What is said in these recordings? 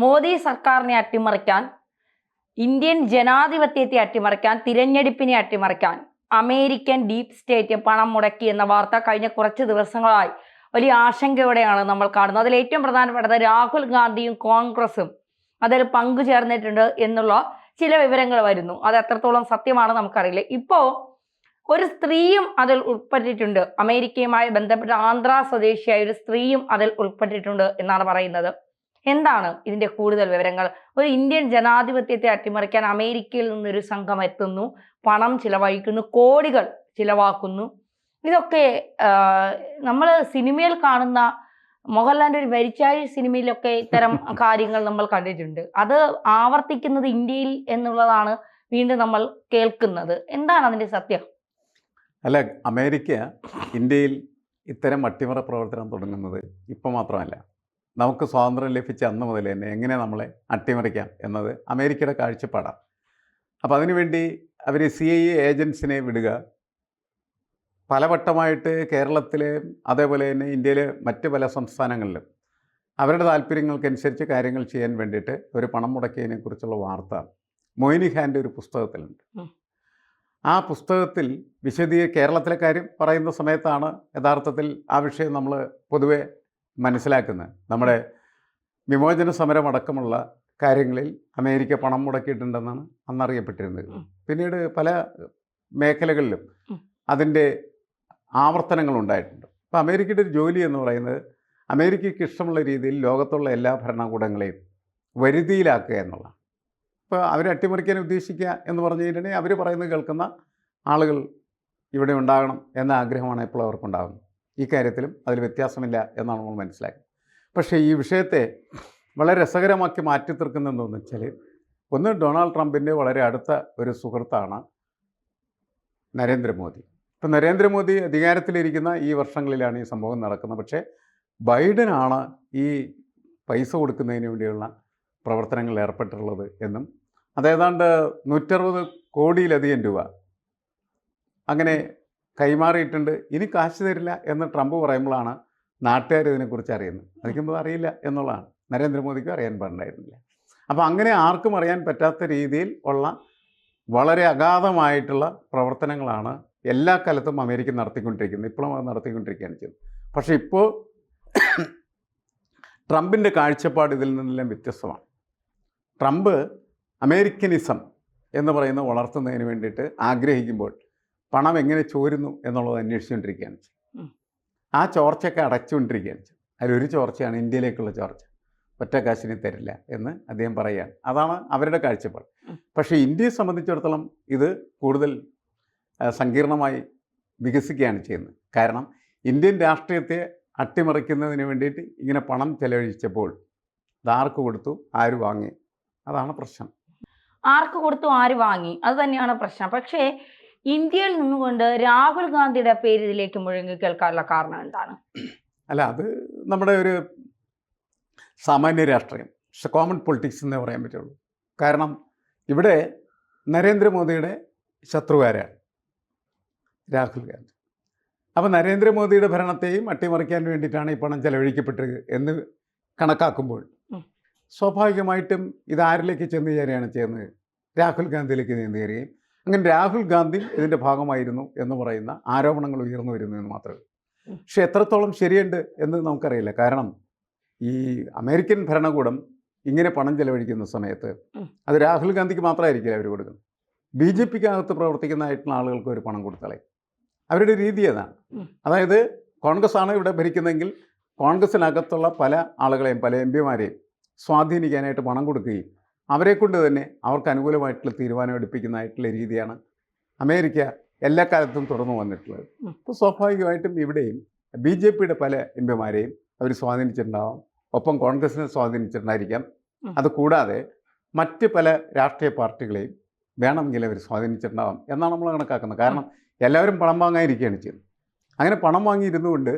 മോദി സർക്കാരിനെ അട്ടിമറിക്കാൻ, ഇന്ത്യൻ ജനാധിപത്യത്തെ അട്ടിമറിക്കാൻ, തിരഞ്ഞെടുപ്പിനെ അട്ടിമറിക്കാൻ അമേരിക്കൻ ഡീപ് സ്റ്റേറ്റ് പണം മുടക്കി എന്ന വാർത്ത കഴിഞ്ഞ കുറച്ച് ദിവസങ്ങളായി വലിയ ആശങ്കയോടെയാണ് നമ്മൾ കാണുന്നത്. അതിൽ ഏറ്റവും പ്രധാനപ്പെട്ടത് രാഹുൽ ഗാന്ധിയും കോൺഗ്രസും അതിൽ പങ്കുചേർന്നിട്ടുണ്ട് എന്നുള്ള ചില വിവരങ്ങൾ വരുന്നു. അത് എത്രത്തോളം സത്യമാണ് നമുക്കറിയില്ല. ഇപ്പോൾ ഒരു സ്ത്രീയും അതിൽ ഉൾപ്പെട്ടിട്ടുണ്ട്. അമേരിക്കയുമായി ബന്ധപ്പെട്ട ആന്ധ്ര സ്വദേശിയായ ഒരു സ്ത്രീയും അതിൽ ഉൾപ്പെട്ടിട്ടുണ്ട് എന്നാണ് പറയുന്നത്. എന്താണ് ഇതിന്റെ കൂടുതൽ വിവരങ്ങൾ? ഒരു ഇന്ത്യൻ ജനാധിപത്യത്തെ അട്ടിമറിക്കാൻ അമേരിക്കയിൽ നിന്നൊരു സംഘം എത്തുന്നു, പണം ചിലവഴിക്കുന്നു, കോടികൾ ചിലവാക്കുന്നു. ഇതൊക്കെ നമ്മൾ സിനിമയിൽ കാണുന്ന മോഹൻലാലിന്റെ ഒരു വരിച്ചാഴി സിനിമയിലൊക്കെ ഇത്തരം കാര്യങ്ങൾ നമ്മൾ കണ്ടിട്ടുണ്ട്. അത് ആവർത്തിക്കുന്നത് ഇന്ത്യയിൽ എന്നുള്ളതാണ് വീണ്ടും നമ്മൾ കേൾക്കുന്നത്. എന്താണ് അതിന്റെ സത്യം? അല്ല, അമേരിക്ക ഇന്ത്യയിൽ ഇത്തരം അട്ടിമറ പ്രവർത്തനം തുടങ്ങുന്നത് ഇപ്പം മാത്രമല്ല. നമുക്ക് സ്വാതന്ത്ര്യം ലഭിച്ച അന്ന് മുതൽ തന്നെ എങ്ങനെ നമ്മളെ അട്ടിമറിക്കാം എന്നത് അമേരിക്കയുടെ കാഴ്ചപ്പാടാണ്. അപ്പോൾ അതിനുവേണ്ടി അവർ CIA ഏജൻസിനെ വിടുക, പലവട്ടമായിട്ട് കേരളത്തിലെ അതേപോലെ തന്നെ ഇന്ത്യയിലെ മറ്റ് പല സംസ്ഥാനങ്ങളിലും അവരുടെ താല്പര്യങ്ങൾക്കനുസരിച്ച് കാര്യങ്ങൾ ചെയ്യാൻ വേണ്ടിയിട്ട് ഒരു പണം മുടക്കിയതിനെക്കുറിച്ചുള്ള വാർത്ത മൊയ്നിഹാൻ്റെ ഒരു പുസ്തകത്തിലുണ്ട്. ആ പുസ്തകത്തിൽ കേരളത്തിലെ കാര്യം പറയുന്ന സമയത്താണ് യഥാർത്ഥത്തിൽ ആ വിഷയം നമ്മൾ പൊതുവെ മനസ്സിലാക്കുന്നത്. നമ്മുടെ വിമോചന സമരമടക്കമുള്ള കാര്യങ്ങളിൽ അമേരിക്ക പണം മുടക്കിയിട്ടുണ്ടെന്നാണ് അന്നറിയപ്പെട്ടിരുന്നത്. പിന്നീട് പല മേഖലകളിലും അതിൻ്റെ ആവർത്തനങ്ങൾ ഉണ്ടായിട്ടുണ്ട്. അപ്പോൾ അമേരിക്കയുടെ ഒരു ജോലി എന്ന് പറയുന്നത് അമേരിക്കയ്ക്ക് ഇഷ്ടമുള്ള രീതിയിൽ ലോകത്തുള്ള എല്ലാ ഭരണകൂടങ്ങളെയും വരുതിയിലാക്കുക എന്നുള്ളതാണ്. ഇപ്പോൾ അവരെ അട്ടിമറിക്കാൻ ഉദ്ദേശിക്കുക എന്ന് പറഞ്ഞു കഴിഞ്ഞിട്ടുണ്ടെങ്കിൽ അവർ പറയുന്നത് കേൾക്കുന്ന ആളുകൾ ഇവിടെ ഉണ്ടാകണം എന്ന ആഗ്രഹമാണ് ഇപ്പോൾ അവർക്കുണ്ടാകുന്നത്. ഈ കാര്യത്തിലും അതിൽ വ്യത്യാസമില്ല എന്നാണ് നമ്മൾ മനസ്സിലാക്കുന്നത്. പക്ഷേ ഈ വിഷയത്തെ വളരെ രസകരമാക്കി മാറ്റി തീർക്കുന്നതെന്ന് വെച്ചാൽ, ഒന്ന് ഡൊണാൾഡ് ട്രംപിൻ്റെ വളരെ അടുത്ത ഒരു സുഹൃത്താണ് നരേന്ദ്രമോദി. ഇപ്പം നരേന്ദ്രമോദി അധികാരത്തിലിരിക്കുന്ന ഈ വർഷങ്ങളിലാണ് ഈ സംഭവം നടക്കുന്നത്. പക്ഷേ ബൈഡനാണ് ഈ പൈസ കൊടുക്കുന്നതിന് വേണ്ടിയുള്ള പ്രവർത്തനങ്ങളിൽ ഏർപ്പെട്ടിട്ടുള്ളത് എന്നും അതേതാണ്ട് 160 കോടിയിലധികം രൂപ അങ്ങനെ കൈമാറിയിട്ടുണ്ട്, ഇനി കാശ് തരില്ല എന്ന് ട്രംപ് പറയുമ്പോഴാണ് നാട്ടുകാർ ഇതിനെക്കുറിച്ച് അറിയുന്നത്. അതിക്കുമ്പോൾ അറിയില്ല എന്നുള്ളതാണ്. നരേന്ദ്രമോദിക്കും അറിയാൻ പാടുണ്ടായിരുന്നില്ല. അപ്പോൾ അങ്ങനെ ആർക്കും അറിയാൻ പറ്റാത്ത രീതിയിൽ ഉള്ള വളരെ അഗാധമായിട്ടുള്ള പ്രവർത്തനങ്ങളാണ് എല്ലാ കാലത്തും അമേരിക്ക നടത്തിക്കൊണ്ടിരിക്കുന്നത്. ഇപ്പോഴും അത് നടത്തിക്കൊണ്ടിരിക്കുകയാണ് ചെയ്യുന്നത്. പക്ഷേ ഇപ്പോൾ ട്രംപിൻ്റെ കാഴ്ചപ്പാട് ഇതിൽ നിന്നെല്ലാം വ്യത്യസ്തമാണ്. ട്രംപ് അമേരിക്കനിസം എന്ന് പറയുന്നത് വളർത്തുന്നതിന് വേണ്ടിയിട്ട് ആഗ്രഹിക്കുമ്പോൾ പണം എങ്ങനെ ചോരുന്നു എന്നുള്ളത് അന്വേഷിച്ചുകൊണ്ടിരിക്കുകയാണ്. ആ ചോർച്ചയൊക്കെ അടച്ചുകൊണ്ടിരിക്കുകയാണ്. അതിലൊരു ചോർച്ചയാണ് ഇന്ത്യയിലേക്കുള്ള ചോർച്ച. ഒറ്റ കാശിന് തരില്ല എന്ന് അദ്ദേഹം പറയുകയാണ്. അതാണ് അവരുടെ കാഴ്ചപ്പാട്. പക്ഷേ ഇന്ത്യയെ സംബന്ധിച്ചിടത്തോളം ഇത് കൂടുതൽ സങ്കീർണമായി വികസിക്കുകയാണ് ചെയ്യുന്നത്. കാരണം ഇന്ത്യൻ രാഷ്ട്രീയത്തെ അട്ടിമറിക്കുന്നതിന് വേണ്ടിയിട്ട് ഇങ്ങനെ പണം ചെലവഴിച്ചപ്പോൾ ഇതാർക്ക് കൊടുത്തു, ആര് വാങ്ങി, അതാണ് പ്രശ്നം. ആർക്ക് കൊടുത്തു, ആര് വാങ്ങി, അത് തന്നെയാണ് പ്രശ്നം. പക്ഷേ ഇന്ത്യയിൽ നിന്നുകൊണ്ട് രാഹുൽ ഗാന്ധിയുടെ പേര് ഇതിലേക്ക് മുഴുകി കേൾക്കാനുള്ള കാരണം എന്താണ്? അല്ല, അത് നമ്മുടെ ഒരു സാമാന്യ രാഷ്ട്രീയം, കോമൺ പൊളിറ്റിക്സ് എന്നേ പറയാൻ പറ്റുള്ളൂ. കാരണം ഇവിടെ നരേന്ദ്രമോദിയുടെ ശത്രുവാരാണ് രാഹുൽ ഗാന്ധി. അപ്പോൾ നരേന്ദ്രമോദിയുടെ ഭരണത്തെയും അട്ടിമറിക്കാൻ വേണ്ടിയിട്ടാണ് ഈ പണം ചെലവഴിക്കപ്പെട്ടത് എന്ന് കണക്കാക്കുമ്പോൾ സ്വാഭാവികമായിട്ടും ഇതാരിലേക്ക് ചെന്ന് ചേരുകയാണ് ചെയ്യുന്നത്? രാഹുൽ ഗാന്ധിയിലേക്ക് ചെന്ന് ചേരുകയും അങ്ങനെ രാഹുൽ ഗാന്ധി ഇതിൻ്റെ ഭാഗമായിരുന്നു എന്ന് പറയുന്ന ആരോപണങ്ങൾ ഉയർന്നു വരുന്നു എന്ന് മാത്രമേ. പക്ഷെ എത്രത്തോളം ശരിയുണ്ട് എന്ന് നമുക്കറിയില്ല. കാരണം ഈ അമേരിക്കൻ ഭരണകൂടം ഇങ്ങനെ പണം ചെലവഴിക്കുന്ന സമയത്ത് അത് രാഹുൽ ഗാന്ധിക്ക് മാത്രമായിരിക്കില്ല അവർ കൊടുക്കുന്നത്. BJPക്കകത്ത് പ്രവർത്തിക്കുന്നതായിട്ടുള്ള ആളുകൾക്ക് ഒരു പണം കൊടുത്തളെ. അവരുടെ രീതി അതാണ്. അതായത് കോൺഗ്രസ് ആണ് ഇവിടെ ഭരിക്കുന്നതെങ്കിൽ കോൺഗ്രസിനകത്തുള്ള പല ആളുകളെയും പല MP-മാരെയും സ്വാധീനിക്കാനായിട്ട് പണം കൊടുക്കുകയും അവരെ കൊണ്ട് തന്നെ അവർക്ക് അനുകൂലമായിട്ടുള്ള തീരുമാനം എടുപ്പിക്കുന്നതായിട്ടുള്ള രീതിയാണ് അമേരിക്ക എല്ലാ കാലത്തും തുടർന്നു വന്നിട്ടുള്ളത്. അപ്പോൾ സ്വാഭാവികമായിട്ടും ഇവിടെയും BJPയുടെ പല MP-മാരെയും അവർ സ്വാധീനിച്ചിട്ടുണ്ടാവാം, ഒപ്പം കോൺഗ്രസിനെ സ്വാധീനിച്ചിട്ടുണ്ടായിരിക്കാം. അതുകൂടാതെ മറ്റ് പല രാഷ്ട്രീയ പാർട്ടികളെയും വേണമെങ്കിൽ അവർ സ്വാധീനിച്ചിട്ടുണ്ടാവാം എന്നാണ് നമ്മൾ കണക്കാക്കുന്നത്. കാരണം എല്ലാവരും പണം വാങ്ങാതിരിക്കുകയാണ് ചെയ്യുന്നത്. അങ്ങനെ പണം വാങ്ങിയിരുന്നുകൊണ്ട്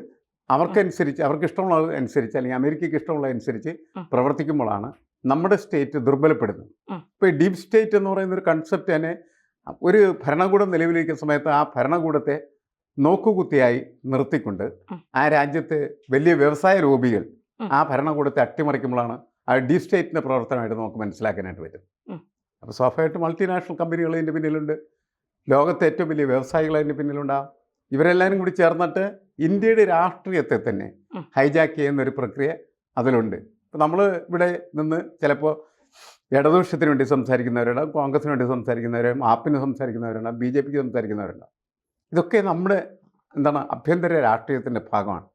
അവർക്കനുസരിച്ച് അവർക്ക് ഇഷ്ടമുള്ളത് അനുസരിച്ച് അല്ലെങ്കിൽ അമേരിക്കയ്ക്ക് ഇഷ്ടമുള്ളതനുസരിച്ച് പ്രവർത്തിക്കുമ്പോഴാണ് നമ്മുടെ സ്റ്റേറ്റ് ദുർബലപ്പെടുന്നത്. ഇപ്പോൾ ഈ ഡീപ് സ്റ്റേറ്റ് എന്ന് പറയുന്ന ഒരു കൺസെപ്റ്റ് തന്നെ ഒരു ഭരണകൂടം നിലവിലിരിക്കുന്ന സമയത്ത് ആ ഭരണകൂടത്തെ നോക്കുകുത്തിയായി നിർത്തിക്കൊണ്ട് ആ രാജ്യത്ത് വലിയ വ്യവസായ ലോബികൾ ആ ഭരണകൂടത്തെ അട്ടിമറിക്കുമ്പോഴാണ് ആ ഡീപ് സ്റ്റേറ്റിൻ്റെ പ്രവർത്തനമായിട്ട് നമുക്ക് മനസ്സിലാക്കാനായിട്ട് പറ്റും. അപ്പോൾ സ്വാഭാവികമായിട്ട് മൾട്ടിനാഷണൽ കമ്പനികൾ ഇതിൻ്റെ പിന്നിലുണ്ട്, ലോകത്തെ ഏറ്റവും വലിയ വ്യവസായികൾ അതിൻ്റെ പിന്നിലുണ്ടാകും. ഇവരെല്ലാവരും കൂടി ചേർന്നിട്ട് ഇന്ത്യയുടെ രാഷ്ട്രീയത്തെ തന്നെ ഹൈജാക്ക് ചെയ്യുന്നൊരു പ്രക്രിയ അതിലുണ്ട്. ഇപ്പോൾ നമ്മൾ ഇവിടെ നിന്ന് ചിലപ്പോൾ ഇടതുപക്ഷത്തിന് വേണ്ടി സംസാരിക്കുന്നവരുണ്ടാകും, കോൺഗ്രസിന് വേണ്ടി സംസാരിക്കുന്നവരും, ആപ്പിന് സംസാരിക്കുന്നവരുണ്ടാകും, BJP സംസാരിക്കുന്നവരുണ്ടാകും. ഇതൊക്കെ നമ്മുടെ ആഭ്യന്തര രാഷ്ട്രീയത്തിൻ്റെ ഭാഗമാണ്.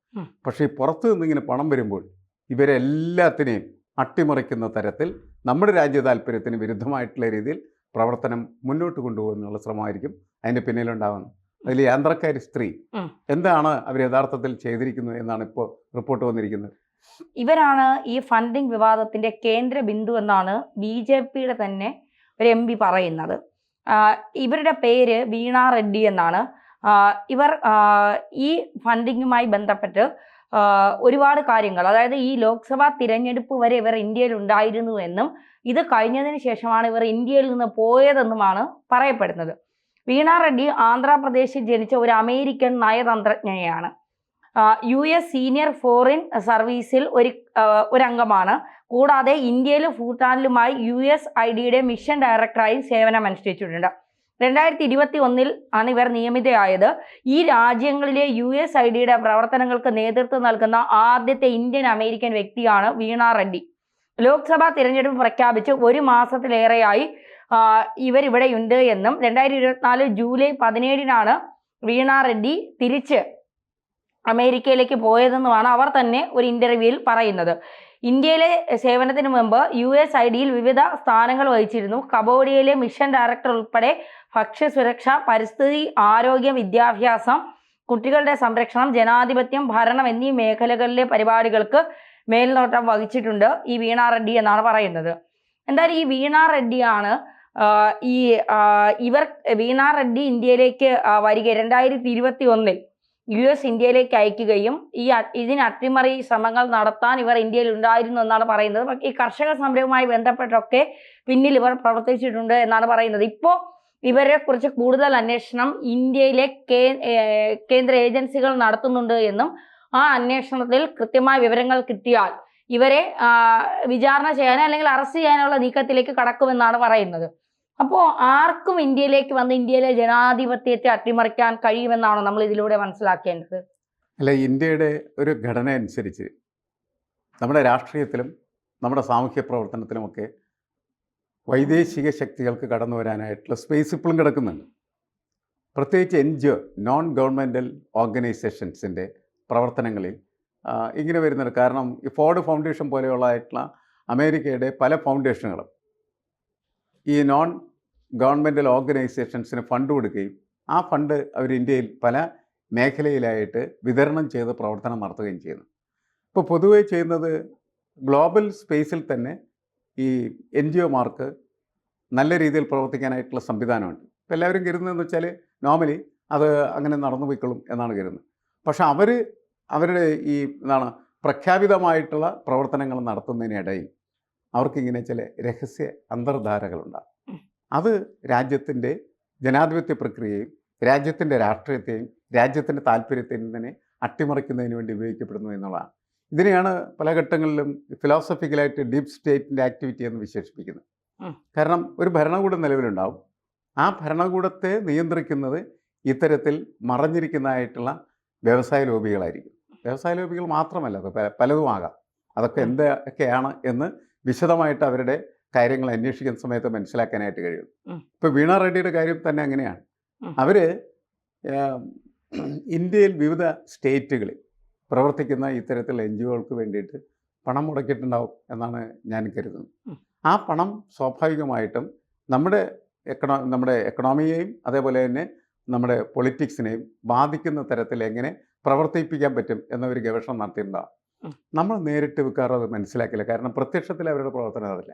പക്ഷേ ഈ പുറത്തു നിന്നിങ്ങനെ പണം വരുമ്പോൾ ഇവരെല്ലാത്തിനെയും അട്ടിമറിക്കുന്ന തരത്തിൽ നമ്മുടെ രാജ്യ താല്പര്യത്തിന് വിരുദ്ധമായിട്ടുള്ള രീതിയിൽ പ്രവർത്തനം മുന്നോട്ട് കൊണ്ടുപോകുന്നുള്ള ശ്രമമായിരിക്കും അതിൻ്റെ പിന്നിലുണ്ടാകുന്നത്. അതിൽ യാന്ത്രക്കാരി സ്ത്രീ എന്താണ് അവർ യഥാർത്ഥത്തിൽ ചെയ്തിരിക്കുന്നത് എന്നാണ് ഇപ്പോൾ റിപ്പോർട്ട് വന്നിരിക്കുന്നത്. ഇവരാണ് ഈ ഫണ്ടിങ് വിവാദത്തിന്റെ കേന്ദ്ര ബിന്ദു എന്നാണ് BJPയുടെ തന്നെ ഒരു MP പറയുന്നത്. ഇവരുടെ പേര് വീണ റെഡ്ഡി എന്നാണ്. ഇവർ ഈ ഫണ്ടിങ്ങുമായി ബന്ധപ്പെട്ട് ഒരുപാട് കാര്യങ്ങൾ, അതായത് ഈ ലോക്സഭാ തിരഞ്ഞെടുപ്പ് വരെ ഇവർ ഇന്ത്യയിൽ ഉണ്ടായിരുന്നു എന്നും ഇത് കഴിഞ്ഞതിന് ശേഷമാണ് ഇവർ ഇന്ത്യയിൽ നിന്ന് പോയതെന്നുമാണ് പറയപ്പെടുന്നത്. വീണ റെഡ്ഡി ആന്ധ്രാപ്രദേശിൽ ജനിച്ച ഒരു അമേരിക്കൻ നയതന്ത്രജ്ഞയാണ്. US സീനിയർ ഫോറിൻ സർവീസിൽ ഒരു അംഗമാണ്. കൂടാതെ ഇന്ത്യയിലും ഭൂട്ടാനിലുമായി USAIDയുടെ മിഷൻ ഡയറക്ടറായി സേവനമനുഷ്ഠിച്ചിട്ടുണ്ട്. 2021 ആണ് ഇവർ നിയമിതയായത്. ഈ രാജ്യങ്ങളിലെ USAIDയുടെ പ്രവർത്തനങ്ങൾക്ക് നേതൃത്വം നൽകുന്ന ആദ്യത്തെ ഇന്ത്യൻ അമേരിക്കൻ വ്യക്തിയാണ് വീണ റെഡ്ഡി. ലോക്സഭാ തിരഞ്ഞെടുപ്പ് പ്രഖ്യാപിച്ച് ഒരു മാസത്തിലേറെയായി ഇവരിവിടെയുണ്ട് എന്നും 2024 ജൂലൈ 17 വീണ റെഡ്ഡി തിരിച്ച് അമേരിക്കയിലേക്ക് പോയതെന്നുമാണ് അവർ തന്നെ ഒരു ഇന്റർവ്യൂവിൽ പറയുന്നത്. ഇന്ത്യയിലെ സേവനത്തിന് മുമ്പ് USAIDയിൽ വിവിധ സ്ഥാനങ്ങൾ വഹിച്ചിരുന്നു. കംബോഡിയയിലെ മിഷൻ ഡയറക്ടർ ഉൾപ്പെടെ ഭക്ഷ്യസുരക്ഷ, പരിസ്ഥിതി, ആരോഗ്യം, വിദ്യാഭ്യാസം, കുട്ടികളുടെ സംരക്ഷണം, ജനാധിപത്യം, ഭരണം എന്നീ മേഖലകളിലെ പരിപാടികൾക്ക് മേൽനോട്ടം വഹിച്ചിട്ടുണ്ട് ഈ വീണ റെഡ്ഡി എന്നാണ് പറയുന്നത്. എന്തായാലും ഈ വീണ റെഡ്ഡിയാണ് വീണ റെഡ്ഡി ഇന്ത്യയിലേക്ക് വരിക 2021 US ഇന്ത്യയിലേക്ക് അയക്കുകയും ഇതിന് അട്ടിമറി ശ്രമങ്ങൾ നടത്താൻ ഇവർ ഇന്ത്യയിൽ ഉണ്ടായിരുന്നു എന്നാണ് പറയുന്നത്. ഈ കർഷക സമരവുമായി ബന്ധപ്പെട്ടൊക്കെ പിന്നിൽ ഇവർ പ്രവർത്തിച്ചിട്ടുണ്ട് എന്നാണ് പറയുന്നത്. ഇപ്പോൾ ഇവരെ കുറിച്ച് കൂടുതൽ അന്വേഷണം ഇന്ത്യയിലെ കേന്ദ്ര ഏജൻസികൾ നടത്തുന്നുണ്ട് എന്നും ആ അന്വേഷണത്തിൽ കൃത്യമായ വിവരങ്ങൾ കിട്ടിയാൽ ഇവരെ വിചാരണ ചെയ്യാനോ അല്ലെങ്കിൽ അറസ്റ്റ് ചെയ്യാനുള്ള നീക്കത്തിലേക്ക് കടക്കുമെന്നാണ് പറയുന്നത്. അപ്പോൾ ആർക്കും ഇന്ത്യയിലേക്ക് വന്ന് ഇന്ത്യയിലെ ജനാധിപത്യത്തെ അട്ടിമറിക്കാൻ കഴിയുമെന്നാണോ നമ്മൾ ഇതിലൂടെ മനസ്സിലാക്കേണ്ടത്? അല്ല, ഇന്ത്യയുടെ ഒരു ഘടന അനുസരിച്ച് നമ്മുടെ രാഷ്ട്രീയത്തിലും നമ്മുടെ സാമൂഹ്യ പ്രവർത്തനത്തിലുമൊക്കെ വൈദേശിക ശക്തികൾക്ക് കടന്നു വരാനായിട്ടുള്ള സ്പേസ് ഇപ്പോഴും കിടക്കുന്നുണ്ട്. പ്രത്യേകിച്ച് NGO, നോൺ ഗവൺമെൻറ്റൽ ഓർഗനൈസേഷൻസിൻ്റെ പ്രവർത്തനങ്ങളിൽ ഇങ്ങനെ വരുന്നുണ്ട്. കാരണം ഈ ഫോർഡ് ഫൗണ്ടേഷൻ പോലെയുള്ളതായിട്ടുള്ള അമേരിക്കയുടെ പല ഫൗണ്ടേഷനുകളും ഈ നോൺ ഗവൺമെൻറ്റൽ ഓർഗനൈസേഷൻസിന് ഫണ്ട് കൊടുക്കുകയും ആ ഫണ്ട് അവർ ഇന്ത്യയിൽ പല മേഖലയിലായിട്ട് വിതരണം ചെയ്ത് പ്രവർത്തനം നടത്തുകയും ചെയ്യുന്നു. ഇപ്പോൾ പൊതുവെ ചെയ്യുന്നത് ഗ്ലോബൽ സ്പേസിൽ തന്നെ ഈ NGOമാർക്ക് നല്ല രീതിയിൽ പ്രവർത്തിക്കാനായിട്ടുള്ള സംവിധാനമുണ്ട്. ഇപ്പോൾ എല്ലാവരും കരുതുന്നതെന്ന് വെച്ചാൽ നോർമലി അത് അങ്ങനെ നടന്നു പോയിക്കൊള്ളും എന്നാണ് കരുതുന്നത്. പക്ഷെ അവരുടെ ഈ പ്രഖ്യാപിതമായിട്ടുള്ള പ്രവർത്തനങ്ങൾ നടത്തുന്നതിനിടയിൽ അവർക്കിങ്ങനെ ചില രഹസ്യ അന്തർധാരകളുണ്ടാകും. അത് രാജ്യത്തിൻ്റെ ജനാധിപത്യ പ്രക്രിയയും രാജ്യത്തിൻ്റെ രാഷ്ട്രീയത്തെയും രാജ്യത്തിൻ്റെ താല്പര്യത്തെയും തന്നെ അട്ടിമറിക്കുന്നതിന് വേണ്ടി ഉപയോഗിക്കപ്പെടുന്നു എന്നുള്ളതാണ്. ഇതിനെയാണ് പല ഘട്ടങ്ങളിലും ഫിലോസഫിക്കലായിട്ട് ഡീപ് സ്റ്റേറ്റിൻ്റെ ആക്ടിവിറ്റി എന്ന് വിശേഷിപ്പിക്കുന്നത്. കാരണം ഒരു ഭരണകൂടം നിലവിലുണ്ടാവും, ആ ഭരണകൂടത്തെ നിയന്ത്രിക്കുന്നത് ഇത്തരത്തിൽ മറഞ്ഞിരിക്കുന്നതായിട്ടുള്ള വ്യവസായ ലോബികളായിരിക്കും. വ്യവസായ ലോബികൾ മാത്രമല്ല, അത് പലതുമാകാം. അതൊക്കെ എന്തൊക്കെയാണ് എന്ന് വിശദമായിട്ട് അവരുടെ കാര്യങ്ങൾ അന്വേഷിക്കുന്ന സമയത്ത് മനസ്സിലാക്കാനായിട്ട് കഴിയും. ഇപ്പോൾ വീണ റെഡ്ഡിയുടെ കാര്യം തന്നെ അങ്ങനെയാണ്. അവർ ഇന്ത്യയിൽ വിവിധ സ്റ്റേറ്റുകളിൽ പ്രവർത്തിക്കുന്ന ഇത്തരത്തിലുള്ള NGOകൾക്ക് വേണ്ടിയിട്ട് പണം മുടക്കിയിട്ടുണ്ടാവും എന്നാണ് ഞാൻ കരുതുന്നത്. ആ പണം സ്വാഭാവികമായിട്ടും നമ്മുടെ എക്കണോമിയെയും അതേപോലെ തന്നെ നമ്മുടെ പൊളിറ്റിക്സിനെയും ബാധിക്കുന്ന തരത്തിൽ എങ്ങനെ പ്രവർത്തിപ്പിക്കാൻ പറ്റും എന്നൊരു ഗവേഷണം നടത്തിയിട്ടുണ്ടാകും. നമ്മൾ നേരിട്ട് വിൽക്കാറോ അത് മനസ്സിലാക്കില്ല, കാരണം പ്രത്യക്ഷത്തിൽ അവരുടെ പ്രവർത്തനം അതില്ല.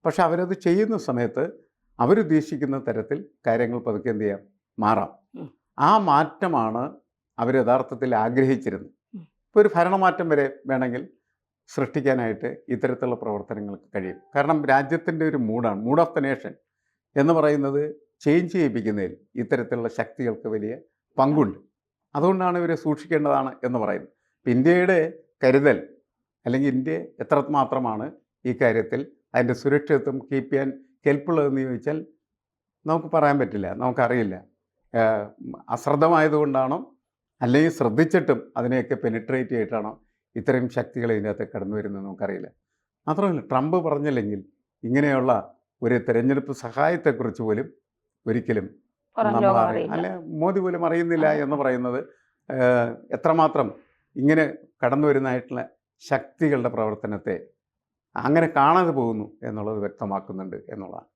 പക്ഷെ അവരത് ചെയ്യുന്ന സമയത്ത് അവരുദ്ദേശിക്കുന്ന തരത്തിൽ കാര്യങ്ങൾ പതുക്കെ എന്ത് ചെയ്യാം, മാറാം. ആ മാറ്റമാണ് അവർ യഥാർത്ഥത്തിൽ ആഗ്രഹിച്ചിരുന്നത്. ഇപ്പോൾ ഒരു ഭരണമാറ്റം വരെ വേണമെങ്കിൽ സൃഷ്ടിക്കാനായിട്ട് ഇത്തരത്തിലുള്ള പ്രവർത്തനങ്ങൾക്ക് കഴിയും. കാരണം രാജ്യത്തിൻ്റെ ഒരു മൂഡ് ഓഫ് ദ നേഷൻ എന്ന് പറയുന്നത് ചേഞ്ച് ചെയ്യിപ്പിക്കുന്നതിൽ ഇത്തരത്തിലുള്ള ശക്തികൾക്ക് വലിയ പങ്കുണ്ട്. അതുകൊണ്ടാണ് ഇവരെ സൂക്ഷിക്കേണ്ടതാണ് എന്ന് പറയുന്നത്. ഇന്ത്യയുടെ കരുതൽ അല്ലെങ്കിൽ ഇന്ത്യ എത്രമാത്രമാണ് ഈ കാര്യത്തിൽ അതിൻ്റെ സുരക്ഷിതത്വം കീപ്പ് ചെയ്യാൻ കെൽപ്പുള്ളതെന്ന് ചോദിച്ചാൽ നമുക്ക് പറയാൻ പറ്റില്ല, നമുക്കറിയില്ല. അശ്രദ്ധമായതുകൊണ്ടാണോ അല്ലെങ്കിൽ ശ്രദ്ധിച്ചിട്ടും അതിനെയൊക്കെ പെനിട്രേറ്റ് ചെയ്തിട്ടാണോ ഇത്രയും ശക്തികൾ ഇതിനകത്ത് കടന്നു വരുന്നത് നമുക്കറിയില്ല. മാത്രമല്ല, ട്രംപ് പറഞ്ഞില്ലെങ്കിൽ ഇങ്ങനെയുള്ള ഒരു തെരഞ്ഞെടുപ്പ് സഹായത്തെക്കുറിച്ച് പോലും ഒരിക്കലും പുറം നമ്മൾ ലോകം അറിയാം, അറിയില്ല. അല്ലെ മോദി പോലും അറിയുന്നില്ല അതെ. എന്ന് പറയുന്നത് എത്രമാത്രം ഇങ്ങനെ കടന്നു വരുന്നതായിട്ടുള്ള ശക്തികളുടെ പ്രവർത്തനത്തെ അങ്ങനെ കാണാതെ പോകുന്നു എന്നുള്ളത് വ്യക്തമാക്കുന്നുണ്ട് എന്നുള്ളതാണ്.